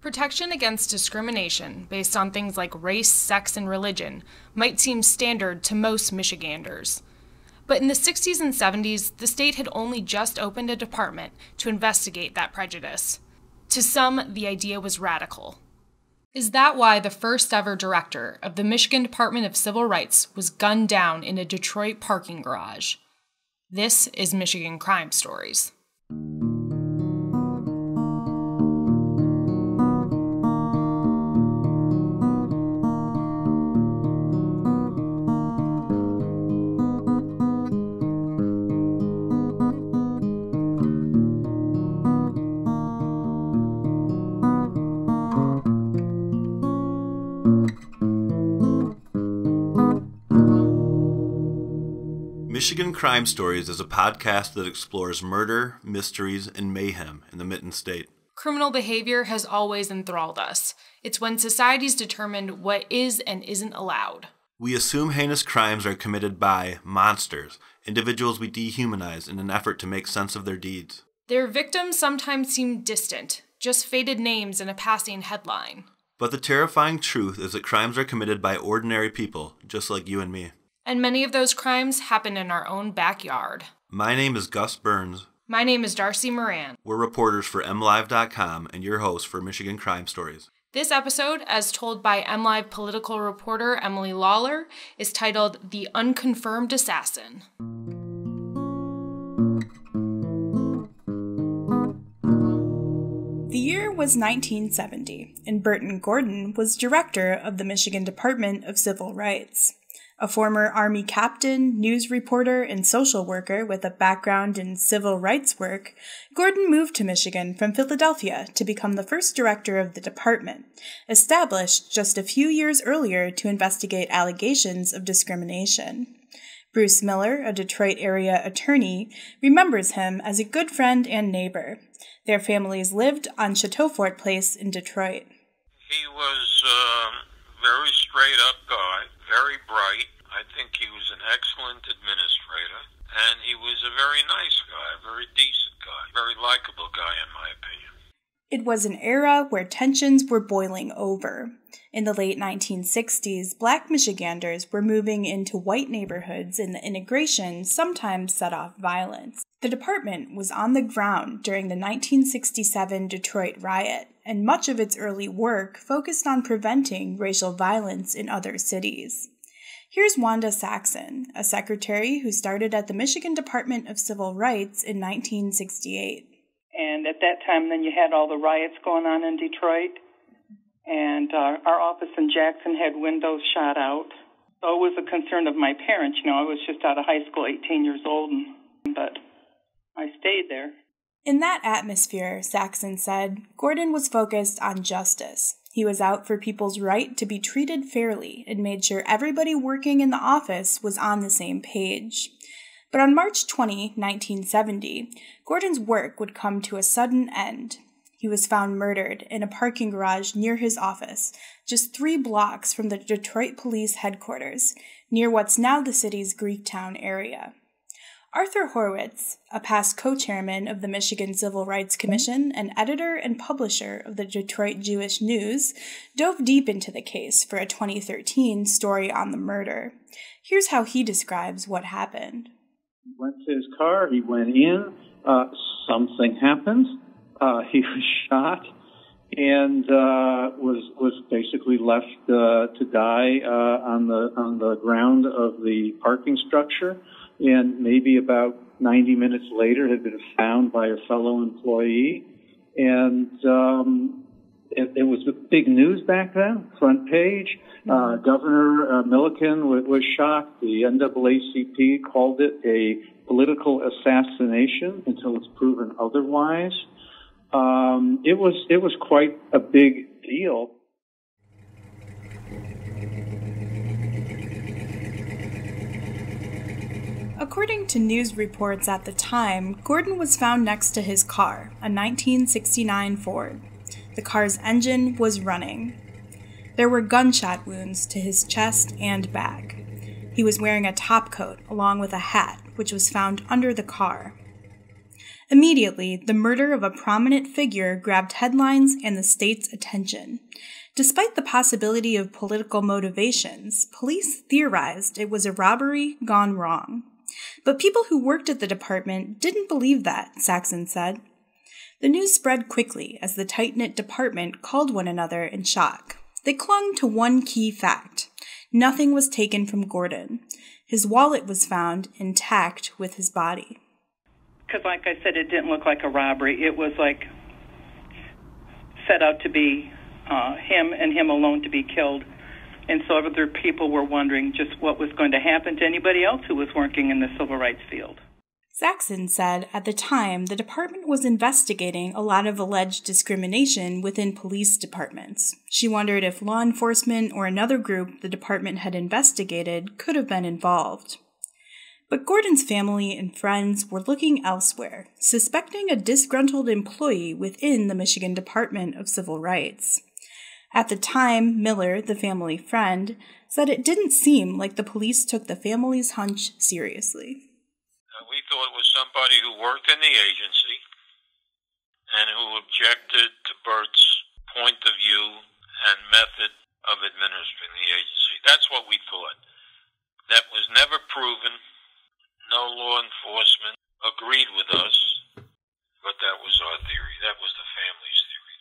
Protection against discrimination based on things like race, sex, and religion might seem standard to most Michiganders. But in the 60s and 70s, the state had only just opened a department to investigate that prejudice. To some, the idea was radical. Is that why the first ever director of the Michigan Department of Civil Rights was gunned down in a Detroit parking garage? This is Michigan Crime Stories. Michigan Crime Stories is a podcast that explores murder, mysteries, and mayhem in the Mitten State. Criminal behavior has always enthralled us. It's when society's determined what is and isn't allowed. We assume heinous crimes are committed by monsters, individuals we dehumanize in an effort to make sense of their deeds. Their victims sometimes seem distant, just faded names in a passing headline. But the terrifying truth is that crimes are committed by ordinary people, just like you and me. And many of those crimes happen in our own backyard. My name is Gus Burns. My name is Darcy Moran. We're reporters for MLive.com and your hosts for Michigan Crime Stories. This episode, as told by MLive political reporter Emily Lawler, is titled The Unconfirmed Assassin. The year was 1970, and Burton Gordon was director of the Michigan Department of Civil Rights. A former Army captain, news reporter, and social worker with a background in civil rights work, Gordon moved to Michigan from Philadelphia to become the first director of the department, established just a few years earlier to investigate allegations of discrimination. Bruce Miller, a Detroit area attorney, remembers him as a good friend and neighbor. Their families lived on Chateaufort Place in Detroit. He was a very straight-up guy, very bright. I think he was an excellent administrator, and he was a very nice guy, a very decent guy, very likable guy in my opinion. It was an era where tensions were boiling over. In the late 1960s, Black Michiganders were moving into white neighborhoods, and the integration sometimes set off violence. The department was on the ground during the 1967 Detroit riot, and much of its early work focused on preventing racial violence in other cities. Here's Wanda Saxon, a secretary who started at the Michigan Department of Civil Rights in 1968. And at that time, then you had all the riots going on in Detroit, and our office in Jackson had windows shot out. So it was a concern of my parents. I was just out of high school, 18 years old, but I stayed there. In that atmosphere, Saxon said, Gordon was focused on justice. He was out for people's right to be treated fairly and made sure everybody working in the office was on the same page. But on March 20, 1970, Gordon's work would come to a sudden end. He was found murdered in a parking garage near his office, just 3 blocks from the Detroit Police headquarters, near what's now the city's Greektown area. Arthur Horwitz, a past co-chairman of the Michigan Civil Rights Commission and editor and publisher of the Detroit Jewish News, dove deep into the case for a 2013 story on the murder. Here's how he describes what happened. He went to his car, he went in, something happened, he was shot, and was basically left to die on the ground of the parking structure, and maybe about 90 minutes later had been found by a fellow employee, and it was big news back then, front page. Governor Milliken was shocked. The NAACP called it a political assassination until it's proven otherwise. It was quite a big deal. According to news reports at the time, Gordon was found next to his car, a 1969 Ford. The car's engine was running. There were gunshot wounds to his chest and back. He was wearing a topcoat along with a hat, which was found under the car. Immediately, the murder of a prominent figure grabbed headlines and the state's attention. Despite the possibility of political motivations, police theorized it was a robbery gone wrong. But people who worked at the department didn't believe that, Saxon said. The news spread quickly as the tight-knit department called one another in shock. They clung to one key fact. Nothing was taken from Gordon. His wallet was found intact with his body. Because like I said, it didn't look like a robbery. It was like set out to be him and him alone to be killed. And so other people were wondering just what was going to happen to anybody else who was working in the civil rights field. Saxon said at the time the department was investigating a lot of alleged discrimination within police departments. She wondered if law enforcement or another group the department had investigated could have been involved. But Gordon's family and friends were looking elsewhere, suspecting a disgruntled employee within the Michigan Department of Civil Rights. At the time, Miller, the family friend, said it didn't seem like the police took the family's hunch seriously. We thought it was somebody who worked in the agency and who objected to Bert's point of view and method of administering the agency. That's what we thought. That was never proven. No law enforcement agreed with us, but that was our theory. That was the family's theory.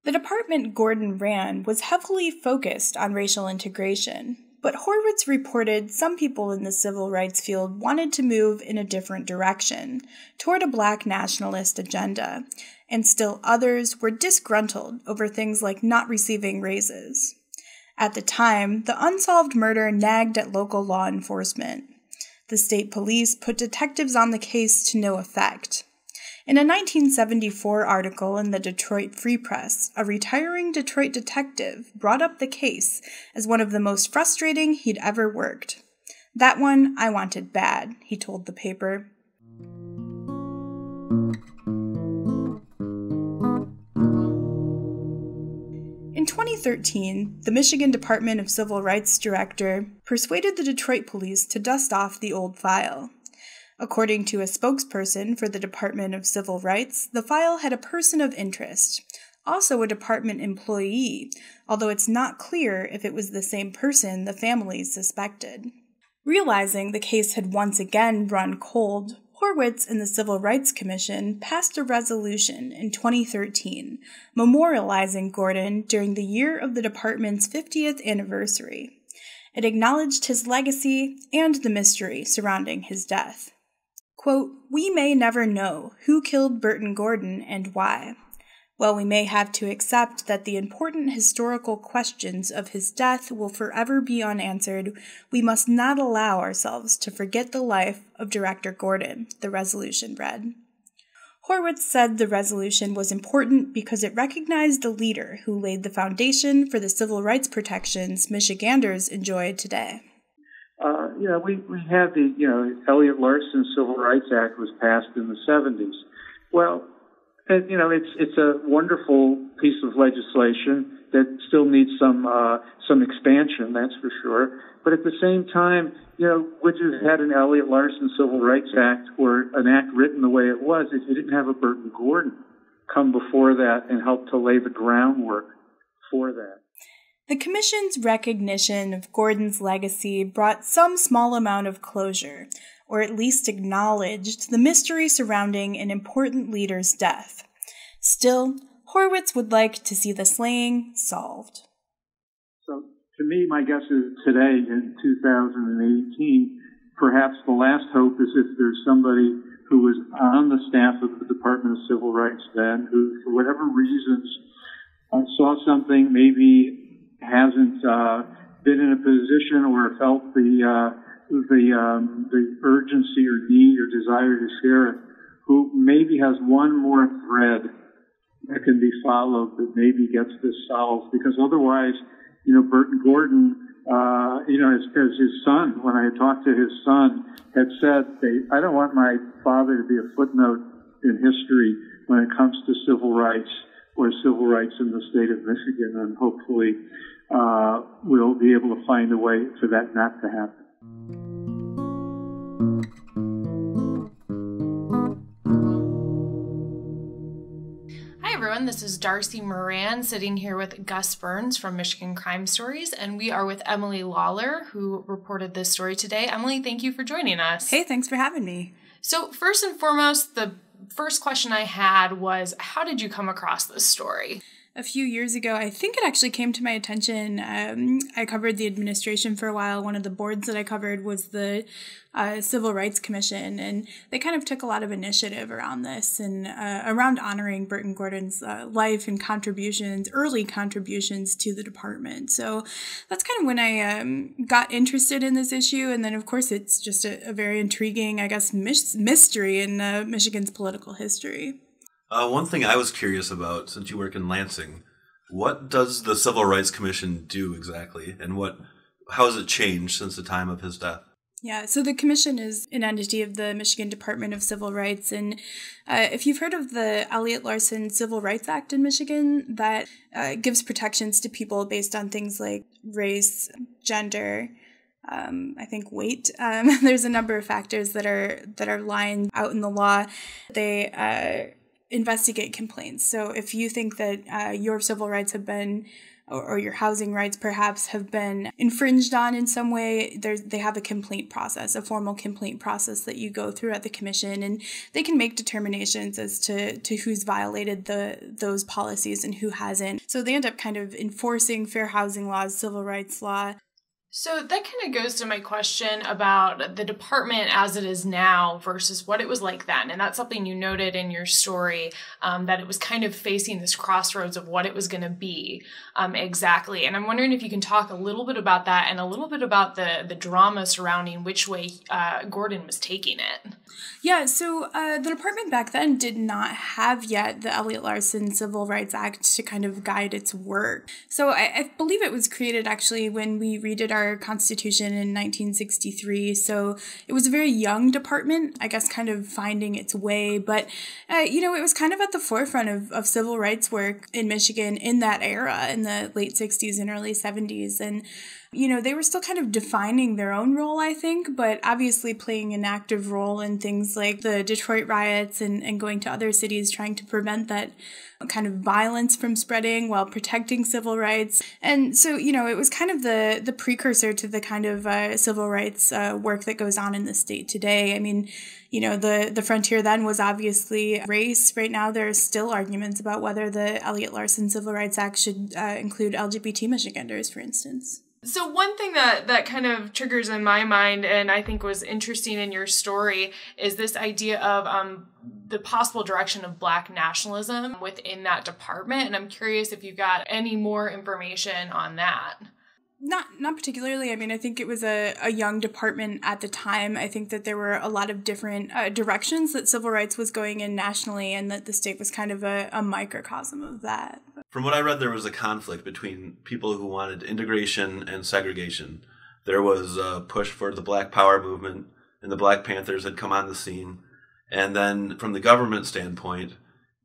The department Gordon ran was heavily focused on racial integration, but Horwitz reported some people in the civil rights field wanted to move in a different direction, toward a black nationalist agenda, and still others were disgruntled over things like not receiving raises. At the time, the unsolved murder nagged at local law enforcement. The state police put detectives on the case to no effect. In a 1974 article in the Detroit Free Press, a retiring Detroit detective brought up the case as one of the most frustrating he'd ever worked. That one I wanted bad, he told the paper. In 2013, the Michigan Department of Civil Rights director persuaded the Detroit police to dust off the old file. According to a spokesperson for the Department of Civil Rights, the file had a person of interest, also a department employee, although it's not clear if it was the same person the families suspected. Realizing the case had once again run cold, Horwitz and the Civil Rights Commission passed a resolution in 2013, memorializing Gordon during the year of the department's 50th anniversary. It acknowledged his legacy and the mystery surrounding his death. Quote, "We may never know who killed Burton Gordon and why. While we may have to accept that the important historical questions of his death will forever be unanswered, we must not allow ourselves to forget the life of Director Gordon," the resolution read. Horwitz said the resolution was important because it recognized a leader who laid the foundation for the civil rights protections Michiganders enjoy today. We had the, Elliott Larson Civil Rights Act was passed in the 70s. Well, it's a wonderful piece of legislation that still needs some expansion, that's for sure. But at the same time, would you have had an Elliott Larson Civil Rights Act or an act written the way it was if you didn't have a Burton Gordon come before that and help to lay the groundwork for that? The Commission's recognition of Gordon's legacy brought some small amount of closure, or at least acknowledged the mystery surrounding an important leader's death. Still, Horwitz would like to see the slaying solved. So, to me, my guess is today, in 2018, perhaps the last hope is if there's somebody who was on the staff of the Department of Civil Rights then, who, for whatever reasons, saw something, maybe hasn't been in a position or felt the urgency or need or desire to share it, who maybe has one more thread that can be followed that maybe gets this solved. Because otherwise, Burton Gordon, as his son, when I had talked to his son, had said, I don't want my father to be a footnote in history when it comes to civil rights or civil rights in the state of Michigan, and hopefully we'll be able to find a way for that not to happen. This is Darcy Moran sitting here with Gus Burns from Michigan Crime Stories, and we are with Emily Lawler, who reported this story today. Emily, thank you for joining us. Hey, thanks for having me. So first and foremost, the first question I had was, how did you come across this story? A few years ago, I think it actually came to my attention. I covered the administration for a while. One of the boards that I covered was the Civil Rights Commission, and they kind of took a lot of initiative around this and around honoring Burton Gordon's life and contributions, early contributions to the department. So that's kind of when I got interested in this issue. And then, of course, it's just a very intriguing, I guess, mystery in Michigan's political history. One thing I was curious about, since you work in Lansing, what does the Civil Rights Commission do exactly, and how has it changed since the time of his death? Yeah, so the commission is an entity of the Michigan Department of Civil Rights, and if you've heard of the Elliott Larson Civil Rights Act in Michigan, that gives protections to people based on things like race, gender, I think weight. There's a number of factors that are lined out in the law. They investigate complaints. So if you think that your civil rights have been, or your housing rights perhaps have been infringed on in some way, they have a complaint process, a formal complaint process that you go through at the commission, and they can make determinations as to who's violated those policies and who hasn't. So they end up kind of enforcing fair housing laws, civil rights law. So that kind of goes to my question about the department as it is now versus what it was like then. And that's something you noted in your story, that it was kind of facing this crossroads of what it was going to be exactly. And I'm wondering if you can talk a little bit about that and a little bit about the drama surrounding which way Gordon was taking it. Yeah, so the department back then did not have yet the Elliott Larson Civil Rights Act to kind of guide its work. So I believe it was created actually when we redid our Constitution in 1963. So it was a very young department, I guess, kind of finding its way. But, it was kind of at the forefront of civil rights work in Michigan in that era, in the late 60s and early 70s. And they were still kind of defining their own role, I think, but obviously playing an active role in things like the Detroit riots and going to other cities trying to prevent that kind of violence from spreading while protecting civil rights. And so, it was kind of the precursor to the kind of civil rights work that goes on in the state today. I mean, the frontier then was obviously race. Right now, there are still arguments about whether the Elliott Larson Civil Rights Act should include LGBT Michiganders, for instance. So one thing that kind of triggers in my mind, and I think was interesting in your story, is this idea of the possible direction of Black nationalism within that department. And I'm curious if you've got any more information on that. Not particularly. I mean, I think it was a young department at the time. I think that there were a lot of different directions that civil rights was going in nationally, and that the state was kind of a microcosm of that. From what I read, there was a conflict between people who wanted integration and segregation. There was a push for the Black Power movement, and the Black Panthers had come on the scene. And then from the government standpoint,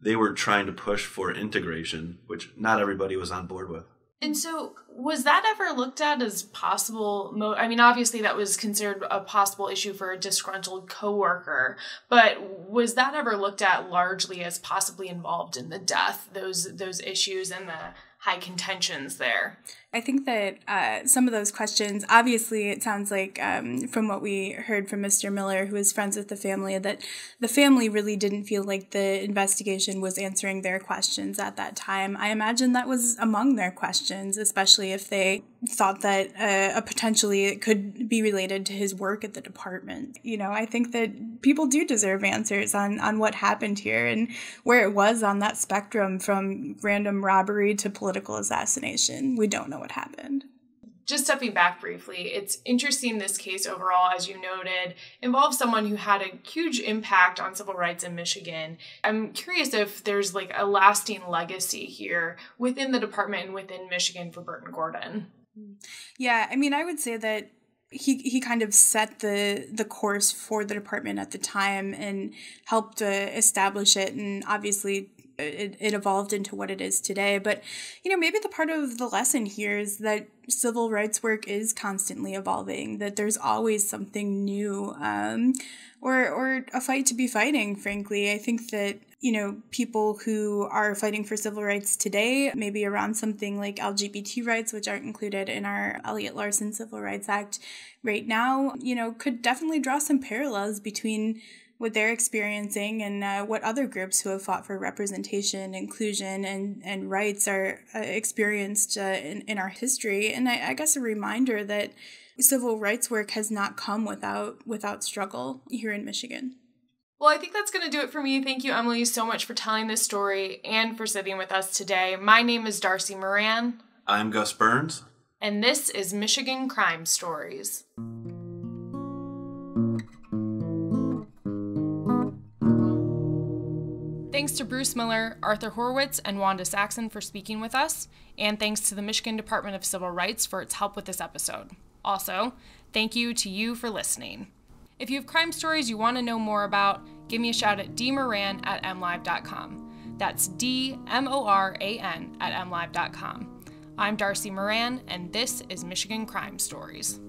they were trying to push for integration, which not everybody was on board with. And so was that ever looked at as possible? I mean, obviously that was considered a possible issue for a disgruntled coworker, but was that ever looked at largely as possibly involved in the death, those issues and the high contentions there? I think that some of those questions, obviously it sounds like from what we heard from Mr. Miller, who is friends with the family, that the family really didn't feel like the investigation was answering their questions at that time. I imagine that was among their questions, especially if they thought that potentially it could be related to his work at the department. I think that people do deserve answers on what happened here and where it was on that spectrum from random robbery to political assassination. We don't know what happened. Just stepping back briefly, it's interesting this case overall, as you noted, involves someone who had a huge impact on civil rights in Michigan. I'm curious if there's like a lasting legacy here within the department and within Michigan for Burton Gordon. Yeah, I mean, I would say that he kind of set the course for the department at the time and helped establish it, and obviously it evolved into what it is today. But, maybe the part of the lesson here is that civil rights work is constantly evolving, that there's always something new, or a fight to be fighting, frankly. I think that, people who are fighting for civil rights today, maybe around something like LGBT rights, which aren't included in our Elliott-Larsen Civil Rights Act right now, could definitely draw some parallels between what they're experiencing and what other groups who have fought for representation, inclusion, and rights are experienced in our history. And I guess a reminder that civil rights work has not come without struggle here in Michigan. Well, I think that's going to do it for me. Thank you, Emily, so much for telling this story and for sitting with us today. My name is Darcy Moran. I'm Gus Burns. And this is Michigan Crime Stories. Thanks to Bruce Miller, Arthur Horowitz, and Wanda Saxon for speaking with us, and thanks to the Michigan Department of Civil Rights for its help with this episode. Also, thank you to you for listening. If you have crime stories you want to know more about, give me a shout at dmoran@mlive.com. That's DMORAN@mlive.com. I'm Darcy Moran, and this is Michigan Crime Stories.